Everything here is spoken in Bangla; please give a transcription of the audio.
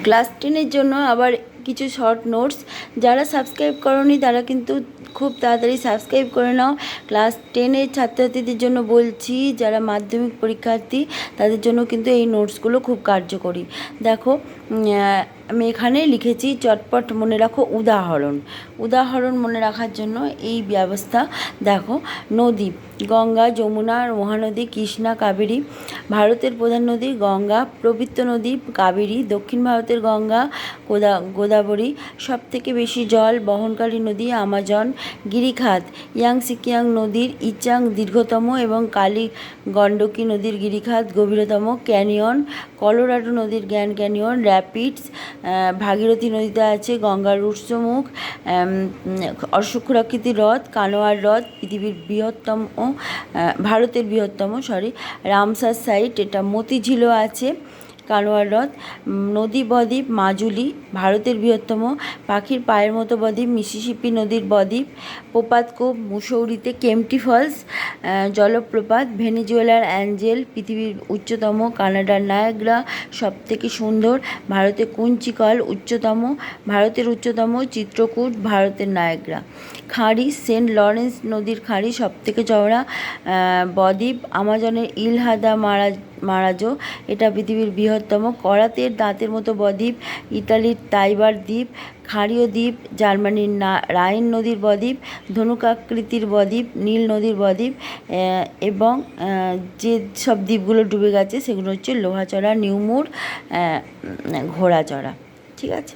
ক্লাস 10-এর জন্য আবার কিছু শর্ট নোটস। যারা সাবস্ক্রাইব করোনি তারা কিন্তু খুব তাড়াতাড়ি সাবস্ক্রাইব করে নাও। ক্লাস 10-এর ছাত্রছাত্রীদের জন্য বলছি, যারা মাধ্যমিক পরীক্ষার্থী তাদের জন্য কিন্তু এই নোটসগুলো খুব কার্যকরী। দেখো, আমি এখানে লিখেছি চটপট মনে রাখো উদাহরণ মনে রাখার জন্য এই ব্যবস্থা। দেখো, নদী: গঙ্গা, যমুনা, মহানদী, কৃষ্ণা, কাবেরী। ভারতের প্রধান নদী: গঙ্গা। পবিত্র নদী: কাবেরী। দক্ষিণ ভারতের গঙ্গা, গোদাবরী। সবথেকে বেশি জল বহনকারী নদী: আমাজন। গিরিখাত: ইয়াংসিকিয়াং নদীর ইচাং দীর্ঘতম এবং কালী গণ্ডকী নদীর গিরিখাত গভীরতম। ক্যানিয়ন: কলোরাডো নদীর গ্র্যান্ড ক্যানিয়ন। র্যাপিডস: ভাগীরথী নদীতে আছে গঙ্গার উৎসমুখ। অশ্বক্ষুরাকৃতি হ্রদ: কানোয়ার হ্রদ পৃথিবীর বৃহত্তম, ভারতের বৃহত্তম। রামসার সাইট, এটা মতিঝিলও আছে। কানোয়ার হ্রদ। নদী বদ্বীপ: মাজুলি ভারতের বৃহত্তম। পাখির পায়ের মতো বদ্বীপ: মিসিসিপি নদীর বদ্বীপ। প্রপাত কূপ: মুসৌরিতে কেম্পটি ফলস। জলপ্রপাত: ভেনেজুয়েলার অ্যাঞ্জেল পৃথিবীর উচ্চতম। কানাডার নায়াগ্রা সবথেকে সুন্দর। ভারতের কুঞ্চিকল উচ্চতম। ভারতের উচ্চতম চিত্রকূট ভারতের নায়াগ্রা। খাঁড়ি: সেন্ট লরেন্স নদীর খাঁড়ি সবথেকে চওড়া। বদ্বীপ: আমাজনের ইলহাদা মারাজো, এটা পৃথিবীর বৃহত্তম। করাতের দাঁতের মতো বদ্বীপ: ইতালির তাইবার দ্বীপ। ক্ষারীয় দ্বীপ: জার্মানির রাইন নদীর বদ্বীপ। ধনুকাকৃতির বদ্বীপ: নীল নদীর বদ্বীপ। এবং যে সব দ্বীপগুলো ডুবে গেছে সেগুলো হচ্ছে লোহাচড়া, নিউমুর, ঘোড়াচড়া। ঠিক আছে।